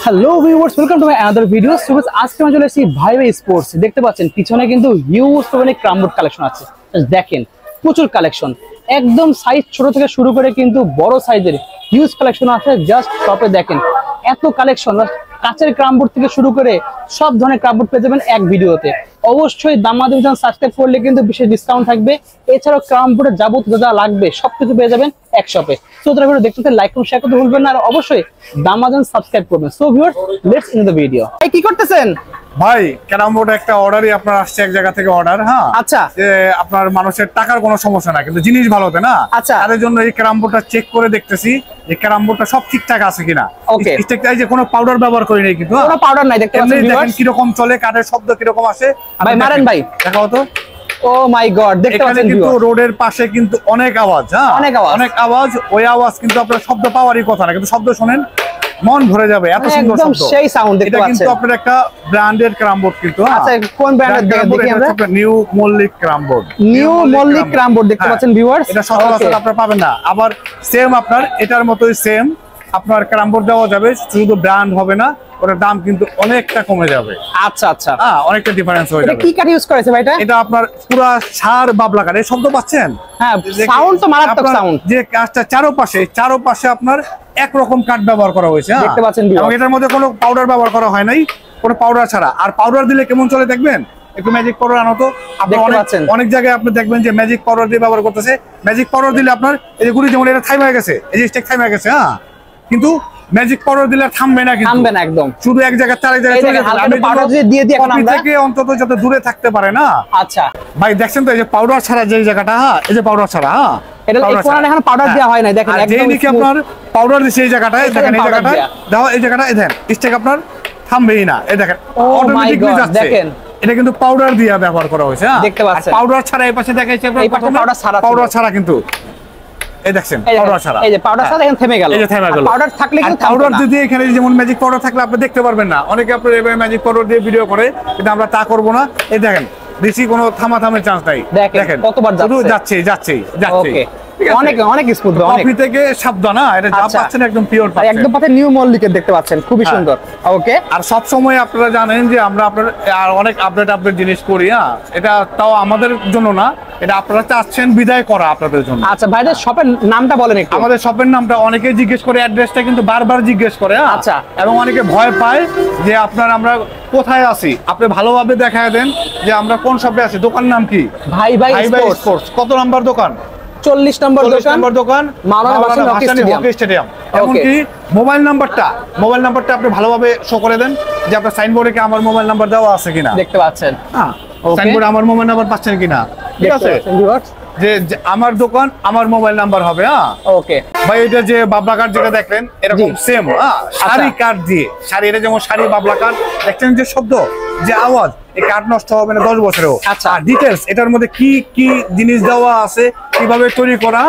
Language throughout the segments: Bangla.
Hello viewers, welcome to my another video. So আজকে আমি চলে এসেছি ভাই ভাই স্পোর্টস। দেখতে পাচ্ছেন পিছনে কিন্তু হিউজ পরিমাণে ক্রামবোর্ড কালেকশন আছে। দেখেন প্রচুর কালেকশন, একদম সাইজ ছোট থেকে শুরু করে কিন্তু বড় সাইজের হিউজ কালেকশন আছে। জাস্ট শপে দেখেন এত কালেকশন, কাচের ক্রামবোর্ড থেকে শুরু করে সব ধরনের ক্রামবোর্ড পেয়ে যাবেন এক ভিডিওতে। অবশ্যই দামাদামি সাবস্ক্রাইব করলে কিন্তু বিশেষ ডিসকাউন্ট থাকবে। এছাড়াও ক্রামবোর্ডের যাবতীয় যা লাগবে সবকিছু পেয়ে যাবেন এক শপে। সো তারা ভিডিও দেখতে লাইক এবং শেয়ার করতে ভুলবেন না, আর অবশ্যই দামাদামি সাবস্ক্রাইব করবেন। So viewers, let's in the video. এই কি করতেছেন ভাই? ক্যারামবোর্ড একটা অর্ডারই আপনার আসছে এক জায়গা থেকে অর্ডার। হ্যাঁ, আচ্ছা, যে আপনার মানুষের টাকার কোনো সমস্যা না, কিন্তু জিনিস ভালো হতো না। আচ্ছা, তাদের জন্য এই ক্যারামবোর্ডটা চেক করে দেখতেছি যে ক্যারামবোর্ডটা সব ঠিকঠাক আছে কিনা। ওকে, এই যে কোনো পাউডার ব্যবহার করি নাই, কিন্তু কোনো পাউডার নাই। দেখতে পাচ্ছেন দেখেন কি রকম চলে, কাঠের শব্দ কি রকম আসে। ভাই মারেন ভাই, দেখাও তো। ও মাই গড, দেখতে পাচ্ছেন কিন্তু রোডের পাশে কিন্তু অনেক আওয়াজ। হ্যাঁ, অনেক আওয়াজ। ওই আওয়াজ কিন্তু আপনার শব্দ পাওয়ারই কথা না, কিন্তু শব্দ শুনেন মন ভরে যাবে, এত সুন্দর শব্দ। সেই সাউন্ড দেখতে পাচ্ছেন। এটা কিন্তু আপনার একটা ব্র্যান্ডেড ক্রামবোর্ড কিন্তু। আচ্ছা, কোন ব্র্যান্ডের দেখি আমরা? নিউ মল্লিক ক্রামবোর্ড। নিউ মল্লিক ক্রামবোর্ড দেখতে পাচ্ছেন ভিউয়ার্স। এটা সচরাচর আপনারা পাবেন না। আবার সেম আপনার এটার মতোই সেম আপনার ক্রামবোর্ড দেওয়া যাবে, শুধু ব্র্যান্ড হবে না, ওটার দাম কিন্তু অনেকটা কমে যাবে। আচ্ছা আচ্ছা, হ্যাঁ, অনেকটা ডিফারেন্স হয়ে যাবে। এটা কি কাঠ ইউজ করেছে ভাই? এটা আপনার পুরো ছাড় বাবলা কাঠ। এই শব্দ পাচ্ছেন? হ্যাঁ, সাউন্ড তো মারাত্মক সাউন্ড। যে কাঠটা চারপাশে আপনার একরকম কাঠ ব্যবহার করা হয়েছে। দেখতে পাচ্ছেন, এবং এটার মধ্যে কোনো পাউডার ব্যবহার করা হয় নাই, কোনো পাউডার ছাড়া। আর পাউডার দিলে কেমন চলে দেখবেন, একটু ম্যাজিক পাউডার আনো তো। অনেক জায়গায় আপনি দেখবেন যে ম্যাজিক পাউডার দিয়ে ব্যবহার করতেছে। ম্যাজিক পাউডার দিলে আপনার এই যে গুলি, যেমন এটা থাইমা গেছে, এই যে স্টেক থাইমা গেছে। হ্যাঁ, কিন্তু ম্যাজিক পাউডার দিলে থামবে না, কিন্তু থামবে না একদম, শুধু এক জায়গা তার এক জায়গায় চলে যাবে। আমি পাউডার দিয়ে এখন আমরা থেকে অন্তত যাতে দূরে থাকতে পারে না। আচ্ছা ভাই, দেখছেন তো এই যে পাউডার ছাড়া যে জায়গাটা। হ্যাঁ, এই যে পাউডার ছাড়া। হ্যাঁ, এটা কোণায় এখন পাউডার দেওয়া হয় না। দেখেন একদম কি আপনার পাউডার দিছে এই জায়গাটায়। দেখেন এই জায়গাটা দাও, এই জায়গাটা এই দেখেন স্টেক আপনার থামবেই না। এই দেখেন অটোমেটিক্যালি যাচ্ছে। দেখেন এটা কিন্তু পাউডার দিয়ে ব্যবহার করা হয়েছে। দেখতে পাচ্ছেন পাউডার ছাড়া এই পাশে দেখাইছে আপনার, পাউডার ছাড়া কিন্তু এই দেখছেন পাউডার ছাড়া। এই যে পাউডার ছাড়া এখন থেমে গেল। এই যে থেমে গেল। পাউডার থাকলে কিন্তু পাউডার যদি এখানে যেমন ম্যাজিক পাউডার থাকলে আপনি দেখতে পারবেন না। অনেকে আপনার এভাবে ম্যাজিক পাউডার দিয়ে ভিডিও করে, কিন্তু আমরা তা করব না। এই দেখেন বেশি কোনো থামাথামের চান্স নাই। দেখেন কতবার যাচ্ছে। অনেক স্মুথ। কফি থেকে সাবধান। এটা যা পাচ্ছেন একদম পিওর পাচ্ছেন, একদম পাচ্ছেন নিউ মল্লিকের। দেখতে পাচ্ছেন খুবই সুন্দর। ওকে, আর সব সময় আপনারা জানেন যে আমরা আপনার আর অনেক আপডেট জিনিস করি। হ্যাঁ, এটা তাও আমাদের জন্য না, এটা আপনারা চাচ্ছেন বিদায় করা আপনাদের জন্য। আচ্ছা, ভাইদের শপের নামটা বলেন একটু। আমাদের শপের নামটা অনেকে জিজ্ঞেস করে, অ্যাড্রেসটা কিন্তু বারবার জিজ্ঞেস করে। আচ্ছা, এবং অনেকে ভয় পায় যে আমরা কোথায় আছি, আপনি ভালোভাবে দেখায় দেন যে আমরা কোন শপে আছি। দোকান নাম কি? ভাই ভাই স্পোর্টস। কত নাম্বার দোকান? 40 নম্বর দোকান, মাওলানা ভাসানী হকি স্টেডিয়াম। এমনকি মোবাইল নাম্বারটা আপনি ভালোভাবে শো করে দেন যে আপনার সাইনবোর্ডে কি আমার মোবাইল নাম্বার দেওয়া আছে কিনা। দেখতে পাচ্ছেন? হ্যাঁ, সাইনবোর্ডে আমার মোবাইল নাম্বার পাচ্ছেন কিনা। ঠিক আছে, যে আমার দোকান আমার মোবাইল নাম্বার হবে। হ্যাঁ, ওকে ভাই। এটা যে বাবলা কাঠ যেটা দেখলেন এরকম সেম। হ্যাঁ, শাড়ি কাঠ দিয়ে শাড়ি, এটা যেমন শাড়ি বাবলা কাঠ। দেখছেন যে শব্দ, যে আওয়াজ, এই কাঠ নষ্ট হবে না 10 বছরেও। আচ্ছা, ডিটেলস এটার মধ্যে কি কি জিনিস দেওয়া আছে, কিভাবে তৈরি করা,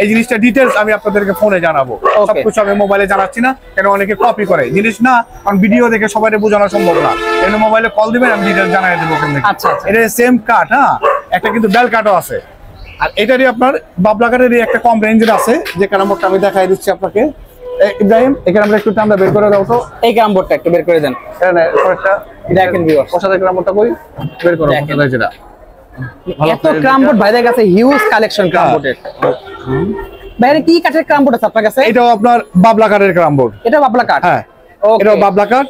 এই জিনিসটা ডিটেলস আমি আপনাদেরকে ফোনে জানাবো। সবকিছু আমি মোবাইলে জানাচ্ছি না, কেন অনেকে কপি করে জিনিস না, কারণ ভিডিও দেখে সবাই বোঝানো সম্ভব না। এর মোবাইলে কল দিবেন, আমি ডিটেলস জানাই দেবো। আচ্ছা, এটা সেম কাঠ। হ্যাঁ, একটা কিন্তু বেল কাঠও আছে। আর এটারই আপনার বাবলা কাঠেরই একটা কম রেঞ্জের আছে, যে ক্যারামবোর্ডটা আমি দেখাই দিচ্ছি আপনাকে। ইব্রাহিম, এই ক্যারামবোর্ডটা একটু আমরা বের করে দাও তো। এই ক্যারামবোর্ডটা একটু বের করে দেন। দেখেন ভিউয়ার, ওসাদের ক্যারামবোর্ডটা কই বের করো। যেটা এত ক্যারামবোর্ড ভাইদের কাছে হিউজ কালেকশন ক্যারামবোর্ডের। ভাইরে কি কাঠের ক্যারামবোর্ড আছে আপনার কাছে? এটাও আপনার বাবলা কাঠের ক্যারামবোর্ড। এটা বাবলা কাঠ? হ্যাঁ, এটাও বাবলা কাঠ।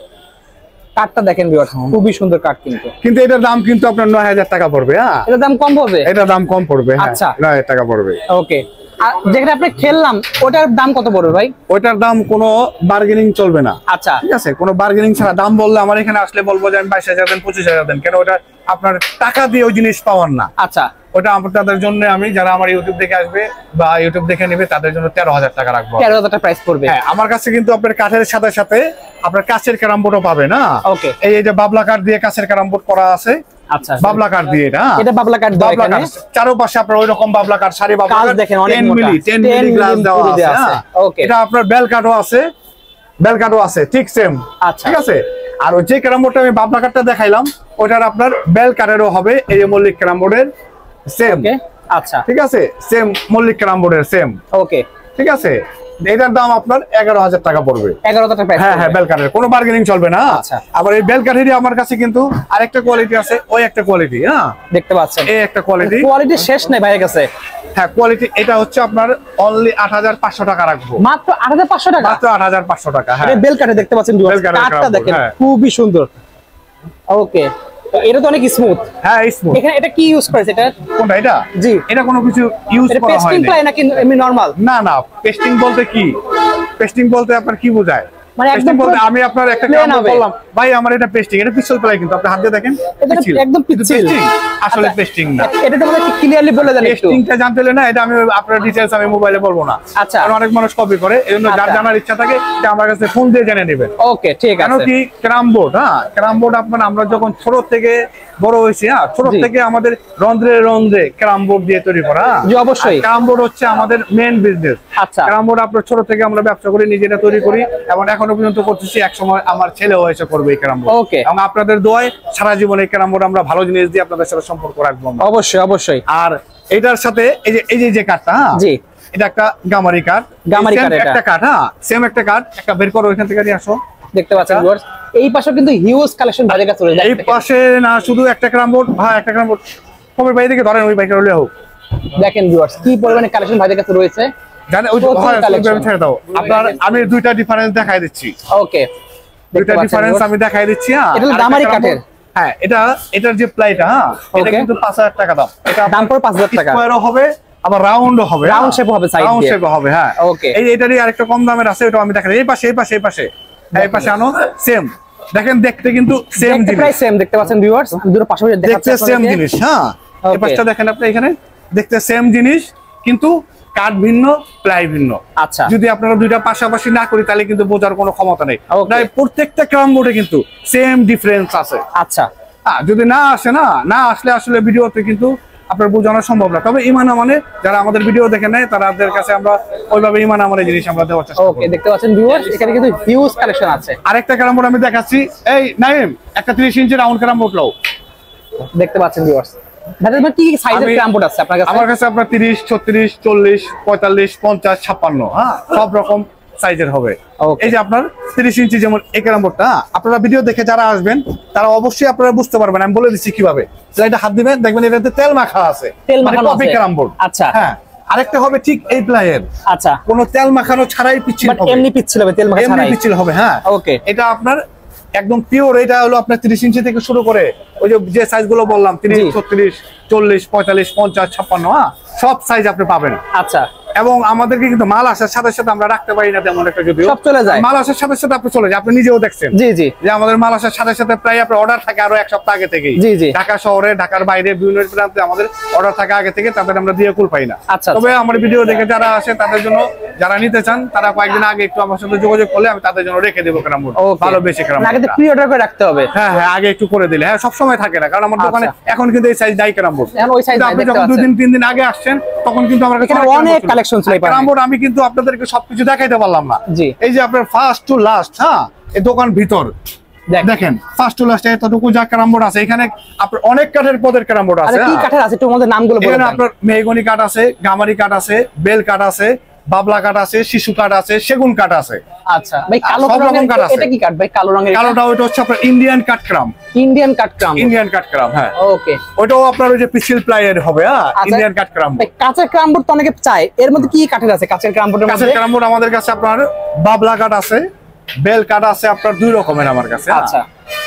কাঠটা দেখেন ভিউয়ার, খুবই সুন্দর কাঠ। কিন্তু এটার দাম কিন্তু আপনার 9000 টাকা পড়বে। হ্যাঁ, এটার দাম কম পড়বে? এটার দাম কম পড়বে। আচ্ছা, 9000 টাকা পড়বে। ওকে, আর যেটা আপনি খেললাম ওটার দাম কত পড়বে ভাই? ওটার দাম কোনো বার্গেনিং চলবে না। আচ্ছা, ঠিক আছে, কোনো বার্গেনিং ছাড়া দাম বললে আমার এখানে আসলে বলবো যে আমি 22000 দেন, 25000 দেন, কেন ওটা আপনার টাকা দিয়ে ওই জিনিস পাওয়ার না। আচ্ছা, ওটা আপনাদের জন্য আমি, যারা আমার ইউটিউব দেখে আসবে বা ইউটিউব দেখে নেবে, তাদের জন্য 13000 টাকা রাখবো। 13000 টাকা প্রাইস পড়বে। হ্যাঁ, আমার কাছে কিন্তু আপনার কাঠের সাথে সাথে আপনার কাচের ক্যারামবোর্ডও পাবে না। ওকে, এই যে বাবলা কাঠ দিয়ে কাচের ক্যারামবোর্ড করা আছে। আচ্ছা, বাবলা কাঠ দিয়ে এটা বাবলা কাঠ দেওয়া এখানে। চারপাশে আপনার ওইরকম বাবলা কাঠ, সারি বাবলা কাঠ দেখেন, অনেক মোটা 10 মিলি গ্লাস দেওয়া আছে। ওকে, এটা আপনার বেল কাঠও আছে, ঠিক সেম। আচ্ছা, ঠিক আছে। আর ওই যে ক্যারামবোর্ডটা আমি বাবলা কাঠটা দেখাইলাম, ওটার আপনার বেল কাঠেরও হবে, এই যে মল্লিক ক্যারামবোর্ডের সেম। আচ্ছা, ঠিক আছে, সেম মল্লিক ক্যারামবোর্ডের সেম। ওকে, ঠিক আছে। এটার দাম আপনার 11,000 টাকা পড়বে। 11,000 টাকা। হ্যাঁ হ্যাঁ, বেল কাঠের কোনো বার্গেনিং চলবে না। আবার এই বেল কাঠেরই আমার কাছে কিন্তু আরেকটা কোয়ালিটি আছে, ওই একটা কোয়ালিটি। হ্যাঁ, দেখতে পাচ্ছেন এই একটা কোয়ালিটি, কোয়ালিটি শেষ নাই ভাইয়ের কাছে। হ্যাঁ, কোয়ালিটি এটা হচ্ছে আপনার অনলি 8,500 টাকা রাখবো। মাত্র 8,500 টাকা? মাত্র 8,500 টাকা। হ্যাঁ, এটা বেল কাঠে দেখতে পাচ্ছেন, কাঠটা দেখেন খুবই সুন্দর। ওকে, এটা তো অনেক স্মুথ। হ্যাঁ, স্মুথ। এখানে এটা কি ইউজ করেছে? এটা কোনটা? এটা জি, এটা কোনো কিছু ইউজ করা হয়নি। পেস্টিং প্লাই নাকি এমনি নরমাল? না না, পেস্টিং বলতে কি, পেস্টিং বলতে আপনার কি বোঝায়? মানে একদম বলতে আমি আপনার একটা কাম বললাম, ভাই আমার এটা পেস্টিং, এটা পিক্সেল প্লাই, কিন্তু আপনি হাত দিয়ে দেখেন একদম পিক্সেল, আসলে পেস্টিং না। এটা তো মানে ক্লিয়ারলি বলে দেন একটু। পেস্টিংটা জানতে হলে না, এটা আমি আপনার ডিটেইলস আমি মোবাইলে বলবো না। আচ্ছা, কারণ অনেক মানুষ কপি করে, এজন্য যার জানার ইচ্ছা থাকে সে আমার কাছে ফোন দিয়ে জেনে নেবেন। ওকে, ঠিক আছে। কেন কি ক্যারাম বোর্ড, হ্যাঁ, ক্যারাম বোর্ড আপনার আমরা যখন ছোট থেকে বড় হয়েছি, হ্যাঁ, ছোট থেকে আমাদের রন্ধ্রে রন্ধ্রে ক্যারাম বোর্ড দিয়ে তৈরি করা। জি, অবশ্যই। ক্যারাম বোর্ড হচ্ছে আমাদের মেইন বিজনেস। আচ্ছা, ক্যারাম বোর্ড আপনার ছোট থেকে আমরা ব্যবসা করি, নিজেরা তৈরি করি, এবং এখনো পর্যন্ত করতেছি। এক সময় আমার ছেলেও এসে করবে এই ক্যারাম বোর্ড। ওকে, এবং আপনাদের দোয়ায় সারা জীবন এই ক্যারাম বোর্ড আমরা ভালো জিনিস দিয়ে আপনাদের সাথে সম্পর্ক রাখবো। অবশ্যই অবশ্যই। আর এটার সাথে এই যে কাঠটা, হ্যাঁ, জি, এটা একটা গামারি কাঠ। গামারি কাঠ, একটা কাঠ, হ্যাঁ, সেম একটা কাঠ। একটা বের করো এখান থেকে, নিয়ে আসো। দেখতে পাচ্ছেন ভিউয়ার্স, এই পাশে কিন্তু হিউজ কালেকশন বাইরে কাছে রয়েছে। এই পাশে না শুধু একটা ক্যারাম বোর্ড, ভাই একটা ক্যারাম বোর্ড কমের বাইরে থেকে ধরেন, ওই বাইকটা হলে হোক। দেখেন ভিউয়ার্স, কি পরিমাণে কালেকশন বাইরে কাছে রয়েছে। জানেন ওই ছেড়ে দাও আপনার, আমি দুইটা ডিফারেন্স দেখাই দিচ্ছি। ওকে, দুইটা ডিফারেন্স আমি দেখাই দিচ্ছি। হ্যাঁ, এটা গামারি কাঠের। হ্যাঁ, এটার যে প্লাইটা, হ্যাঁ, এটা কিন্তু 5,000 টাকা দাম। এটা দাম পড়ে 5,000 টাকা। স্কয়ারও হবে, আবার রাউন্ডও হবে, রাউন্ড শেপ হবে, সাইড দিয়ে রাউন্ড শেপ হবে। হ্যাঁ, ওকে। এটারই আরেকটা কম দামের আছে, ওটা আমি দেখাই। এই পাশে এই পাশে আনো, সেম। দেখেন দেখতে কিন্তু সেম জিনিস, প্রায় সেম। দেখতে পাচ্ছেন ভিউয়ার্স, দুটো পাশাপাশি দেখতে সেম জিনিস। হ্যাঁ, এই পাশটা দেখেন আপনি, এখানে দেখতে সেম জিনিস, কিন্তু কাঠ ভিন্ন, প্লাই ভিন্ন। আচ্ছা, যদি আপনারা দুইটা পাশাপাশি না করি তাহলে কিন্তু বোঝার কোনো ক্ষমতা নেই। তাই প্রত্যেকটা ক্যারাম বোর্ডে কিন্তু সেম ডিফারেন্স আছে। আচ্ছা, যদি না আসলে আসলে ভিডিওতে কিন্তু আপনার বোঝানো সম্ভব না। তবে ইমানা মানে যারা আমাদের ভিডিও দেখে নেয়, তাদের কাছে আমরা ওইভাবে ইমানা মানে জিনিস আমরা দেওয়ার চেষ্টা করি। ওকে, দেখতে পাচ্ছেন ভিউয়ার্স, এখানে কিন্তু হিউজ কালেকশন আছে। আরেকটা ক্যারাম বোর্ড আমি দেখাচ্ছি। এই নাইম, একটা 30 ইঞ্চি রাউন্ড ক্যারাম বোর্ড লও। দেখতে পাচ্ছেন ভিউয়ার্স, কি সাইজের ক্যারাম বোর্ড আছে আপনার কাছে? আমার কাছে আপনার 30, 36, 40, 45, 50, 56, হ্যাঁ, সব রকম সাইজের হবে। এই যে আপনার 30 ইঞ্চি যেমন এই ক্যারাম বোর্ডটা, আপনারা ভিডিও দেখে যারা আসবেন তারা অবশ্যই আপনারা বুঝতে পারবেন। আমি বলে দিচ্ছি কিভাবে। এটা হাত দিবেন, দেখবেন এটাতে তেল মাখা আছে, তেল মাখানো আছে ক্যারাম বোর্ড। আচ্ছা, হ্যাঁ, আরেকটা হবে ঠিক এই প্লাইয়ের। আচ্ছা, কোনো তেল মাখানো ছাড়াই পিচ্ছিল হবে, এমনি পিচ্ছিল হবে, তেল মাখা ছাড়াই পিচ্ছিল হবে। হ্যাঁ, ওকে। এটা আপনার একদম পিওর। এটা হলো আপনার 30 ইঞ্চি থেকে শুরু করে ওই যে সাইজ গুলো বললাম, 30, 36, 40, 45, 50, 56, হ্যাঁ, সব সাইজ আপনি পাবেন। আচ্ছা, এবং আমাদেরকে কিন্তু মাল আসার সাথে সাথে আমরা রাখতে পারি না তেমন একটা, যদিও সব চলে যায়। মাল আসার সাথে সাথে আপনি চলে যায়, আপনি নিজেও দেখছেন। জি জি, যে আমাদের মাল আসার সাথে সাথে প্রায় আপনার অর্ডার থাকে আরো এক সপ্তাহ আগে থেকেই। জি জি, ঢাকা শহরে, ঢাকার বাইরে বিভিন্ন প্রান্তে আমাদের অর্ডার থাকে আগে থেকে, তাদের আমরা দিয়ে কুল পাই না। আচ্ছা, তবে আমার ভিডিও দেখে যারা আসে তাদের জন্য, যারা নিতে চান তারা কয়েকদিন আগে একটু আমার সাথে যোগাযোগ করলে আমি তাদের জন্য রেখে দেবো ক্যারাম বোর্ড, ভালো বেশি ক্যারাম বোর্ড। আগে প্রি অর্ডার করে রাখতে হবে। হ্যাঁ হ্যাঁ, আগে একটু করে দিলে। হ্যাঁ, সব সময় থাকে না, কারণ আমার দোকানে এখন কিন্তু এই সাইজ নাই ক্যারাম বোর্ড। আপনি যখন 2 দিন 3 দিন আগে আসছেন তখন কিন্তু আমার কাছে অনেক কালেকশন ছিল। ক্যারাম বোর্ড আমি কিন্তু আপনাদেরকে সবকিছু দেখাইতে পারলাম না। জি, এই যে আপনার ফার্স্ট টু লাস্ট, হ্যাঁ, এই দোকান ভিতর দেখেন ফার্স্ট টু লাস্ট এতটুকু যা ক্যারাম বোর্ড আছে, এখানে আপনার অনেক কাঠের পদের ক্যারাম বোর্ড আছে। কি কাঠের আছে একটু আমাদের নামগুলো বলে দেন। আপনার মেহগনি কাঠ আছে, গামারি কাঠ আছে, বেল কাঠ আছে, বাবলা কাঠ আছে, শিশু কাঠ আছে, সেগুন কাঠ আছে। আচ্ছা ভাই, কালো রঙের এটা কি কাঠ ভাই? কালো রঙের কালোটা ওটা হচ্ছে আপনার ইন্ডিয়ান কাঠ ক্রাম। ইন্ডিয়ান কাঠ ক্রাম, ইন্ডিয়ান কাঠ ক্রাম, হ্যাঁ, ওকে। ওটাও আপনার ওই যে পিক্সেল প্লাইয়ের হবে। হ্যাঁ, ইন্ডিয়ান কাঠ ক্রাম। ভাই কাঁচের ক্রাম বোর্ড তো অনেকে চায়, এর মধ্যে কি কাঠের আছে কাঁচের ক্রাম বোর্ডের মধ্যে? কাঁচের ক্রাম বোর্ড আমাদের কাছে আপনার বাবলা কাঠ আছে, বেল কাঠ আছে আপনার 2 রকমের আমার কাছে। আচ্ছা,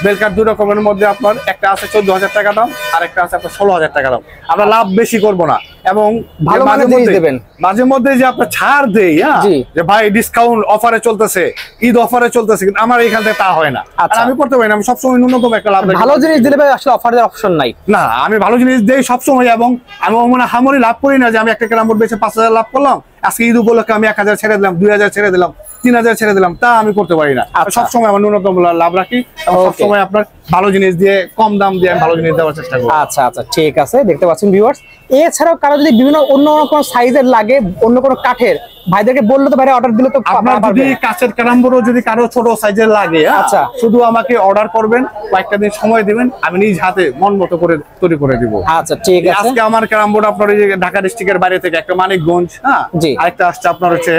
বেল কাঠ 2 রকমের মধ্যে আপনার একটা আছে 14,000 টাকা দাম, আর একটা আছে আপনার 16,000 টাকা দাম। আমরা লাভ বেশি করব না, এবং ভালো মানের জিনিস দিবেন। মাঝে মধ্যে যে আপনার ছাড় দেই, হ্যাঁ, যে ভাই ডিসকাউন্ট অফারে চলতেছে, ঈদ অফারে চলতেছে, কিন্তু আমার এখান থেকে তা হয় না। আর আমি করতে পারি না, আমি সবসময় ন্যূনতম একটা লাভ। ভালো জিনিস দিলে ভাই আসলে অফারের অপশন নাই। না, আমি ভালো জিনিস দেই সবসময়, এবং আমি মনে হামরি লাভ করি না যে আমি একটা ক্যারাম বোর্ড বেচে 5,000 লাভ করলাম, আজকে ঈদ উপলক্ষে আমি 1,000 ছেড়ে দিলাম, 2,000 ছেড়ে দিলাম, 3,000 ছেড়ে দিলাম, তা আমি করতে পারি না। সবসময় আমার ন্যূনতম লাভ রাখি, এবং সবসময় আপনার ভালো জিনিস দিয়ে কম দাম দিয়ে আমি ভালো জিনিস দেওয়ার চেষ্টা করব। আচ্ছা আচ্ছা ঠিক আছে, দেখতে পাচ্ছেন ভিউয়ার্স। এছাড়াও কারো যদি বিভিন্ন অন্য কোনো সাইজের লাগে, অন্য কোনো কাঠের, ভাইদেরকে বললে তো ভাই অর্ডার দিলে তো আপনার যদি কাছের ক্যারাম বোর্ডও যদি কারো ছোট সাইজের লাগে, আচ্ছা, শুধু আমাকে অর্ডার করবেন, কয়েকটা দিন সময় দিবেন, আমি নিজ হাতে মন মতো করে তৈরি করে দিব। আচ্ছা ঠিক আছে। আজকে আমার ক্যারাম বোর্ড আপনার এই যে ঢাকা ডিস্ট্রিক্টের বাইরে থেকে একটা মানিকগঞ্জ, হ্যাঁ, আরেকটা আসছে আপনার হচ্ছে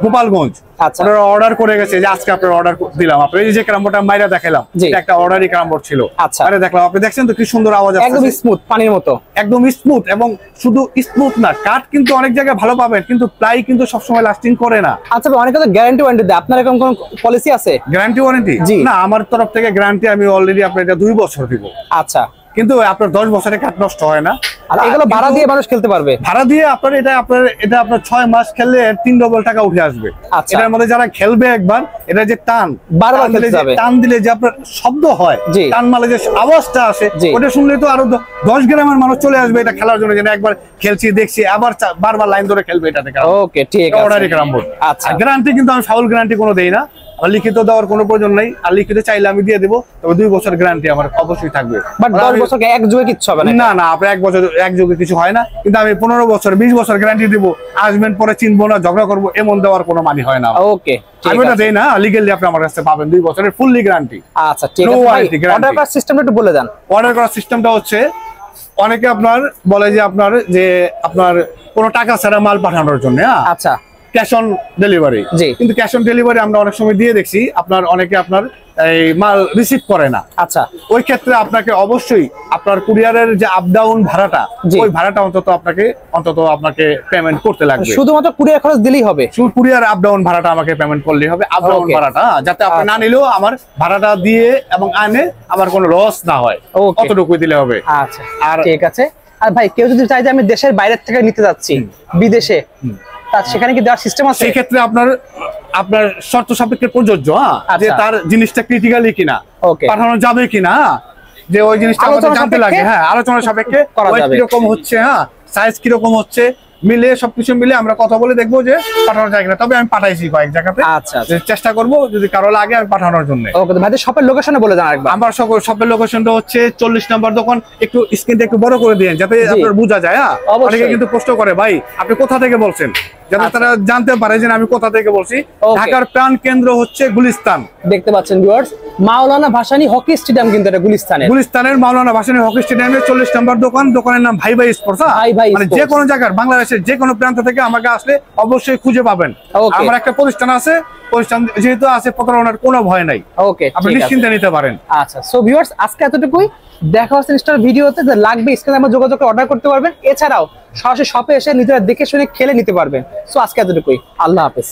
গোপালগঞ্জ। আচ্ছা, আপনারা অর্ডার করে গেছে, যে আজকে আপনার অর্ডার দিলাম। আপনি এই যে ক্যারাম বোর্ডটা মাইরা দেখালাম, এটা একটা অর্ডারই ক্যারাম বোর্ড ছিল। আচ্ছা, আরে দেখলাম, আপনি দেখছেন তো কি সুন্দর আওয়াজ আসছে, একদম স্মুথ পানির মতো, একদম স্মুথ। এবং শুধু স্মুথ না, কাঠ কিন্তু অনেক জায়গায় ভালো পাবেন, কিন্তু প্লাই কিন্তু সবসময় লাস্টিং করে না। আচ্ছা, অনেকে তো গ্যারান্টি ওয়ারেন্টি দেয়, আপনার এরকম কোন পলিসি আছে? গ্যারান্টি ওয়ারেন্টি না, আমার তরফ থেকে গ্যারান্টি আমি অলরেডি আপনার এটা 2 বছর দিব। আচ্ছা, কিন্তু আপনার 10 বছরে কাঠ নষ্ট হয় না। আর এগুলো ভাড়া দিয়ে মানুষ খেলতে পারবে? ভাড়া দিয়ে আপনার এটা 6 মাস খেললে 3 ডবল টাকা উঠে আসবে। এটার মধ্যে যারা খেলবে একবার, এটা যে টান বারবার খেলতে যাবে, টান দিলে যে আপনার শব্দ হয়, টান মারলে যে আওয়াজটা আসে, ওটা শুনলে তো আরো 10 গ্রামের মানুষ চলে আসবে এটা খেলার জন্য, যেন একবার খেলছি দেখছি আবার বারবার লাইন ধরে খেলবে এটাতে। ওকে ঠিক আছে, অর্ডারই ক্যারাম বোর্ড। আচ্ছা, গ্যারান্টি কিন্তু আমি ফাউল গ্যারান্টি কোনো দেই না, লিখিত দেওয়ার কোনো প্রয়োজন নাই। আর লিখিত চাইলে আমি দিয়ে দেবো, তবে 2 বছর গ্যারান্টি আমার অবশ্যই থাকবে। বাট 10 বছর এক যুগে কিছু হবে না? না না, আপনি 1 বছর এক যুগে কিছু হয় না, কিন্তু আমি 15 বছর 20 বছর গ্যারান্টি দিব। আসবেন পরে চিনবো না, ঝগড়া করবো, এমন দেওয়ার কোনো মানে হয় না। ওকে, আমি ওটা দেই না, লিগ্যালি আপনি আমার কাছে পাবেন 2 বছরের ফুললি গ্যারান্টি। আচ্ছা ঠিক আছে, অর্ডার করার সিস্টেমটা একটু বলে দেন। অর্ডার করার সিস্টেমটা হচ্ছে, অনেকে আপনার বলে যে আপনার কোনো টাকা ছাড়া মাল পাঠানোর জন্য, আচ্ছা, ক্যাশ অন ডেলিভারি। কিন্তু ক্যাশ অন ডেলিভারি আমরা অনেক সময় দিয়ে দেখছি, আপনার আপনার এই মাল রিসিভ করে না। আচ্ছা, ওই ক্ষেত্রে আপনাকে অবশ্যই আপনার কুরিয়ারের যে আপ ডাউন ভাড়াটা, ওই ভাড়াটা অন্তত আপনাকে পেমেন্ট করতে লাগবে। শুধুমাত্র কুরিয়ার খরচ দিলেই হবে? শুধু কুরিয়ার আপ ডাউন ভাড়াটা আমাকে পেমেন্ট করলেই হবে, আপ ডাউন ভাড়াটা, যাতে আপনি না নিলেও আমার ভাড়াটা দিয়ে এবং আনে আমার কোনো লস না হয়, অতটুকুই দিলে হবে। আচ্ছা, আর ঠিক আছে। আর ভাই, কেউ যদি চাই যে আমি দেশের বাইরে থেকে নিতে যাচ্ছি, বিদেশে, সেখানে কি দেওয়ার সিস্টেম আছে? সেই ক্ষেত্রে আপনার শর্ত সাপেক্ষে প্রযোজ্য, যে তার জিনিসটা ক্রিটিক্যালি কিনা, পাঠানো যাবে কিনা, যে ওই জিনিসটা আমাদের জানতে লাগে। হ্যাঁ, আলোচনা সাপেক্ষে কিরকম হচ্ছে, সাইজ কিরকম হচ্ছে, মিলে সবকিছু মিলে আমরা কথা বলে দেখবো যে পাঠানো যায় কিনা। তবে আমি পাঠাইছি কয়েক জায়গাতে। আচ্ছা, চেষ্টা করবো যদি কারো লাগে আমি পাঠানোর জন্য। ভাই, শপের লোকেশনে বলে দেন আরেকবার। আমার শপের লোকেশনটা হচ্ছে 40 নম্বর দোকান। একটু স্ক্রিনটা একটু বড় করে দিন, যাতে আপনার বোঝা যায়। অনেকে কিন্তু প্রশ্ন করে, ভাই আপনি কোথা থেকে বলছেন, যাতে তারা জানতে পারে যে আমি কোথা থেকে বলছি। ঢাকার প্রাণ কেন্দ্র হচ্ছে গুলিস্তান। দেখতে পাচ্ছেন ভিউয়ার্স, মাওলানা ভাসানী হকি স্টেডিয়াম, কিন্তু এটা গুলিস্তানের মাওলানা ভাসানী হকি স্টেডিয়ামের 40 নম্বর দোকান। দোকানের নাম ভাই ভাই স্পোর্টস। মানে যে কোনো জায়গার, বাংলাদেশের যে কোনো প্রান্ত থেকে আমাকে আসলে অবশ্যই খুঁজে পাবেন। আমার একটা প্রতিষ্ঠান আছে, প্রতিষ্ঠান যেহেতু আছে, প্রতারণার কোনো ভয় নাই। ওকে, আপনি নিশ্চিন্তে নিতে পারেন। আচ্ছা, সো ভিউয়ার্স, আজকে এতটুকুই। দেখা হচ্ছে নেক্সট ভিডিওতে। যে লাগবে স্ক্রিনে আমরা যোগাযোগ করে অর্ডার করতে পারবেন। এছাড়াও সরাসরি শপে এসে নিজেরা দেখে শুনে খেলে নিতে পারবেন। সো আজকে এতটুকুই, আল্লাহ হাফেজ।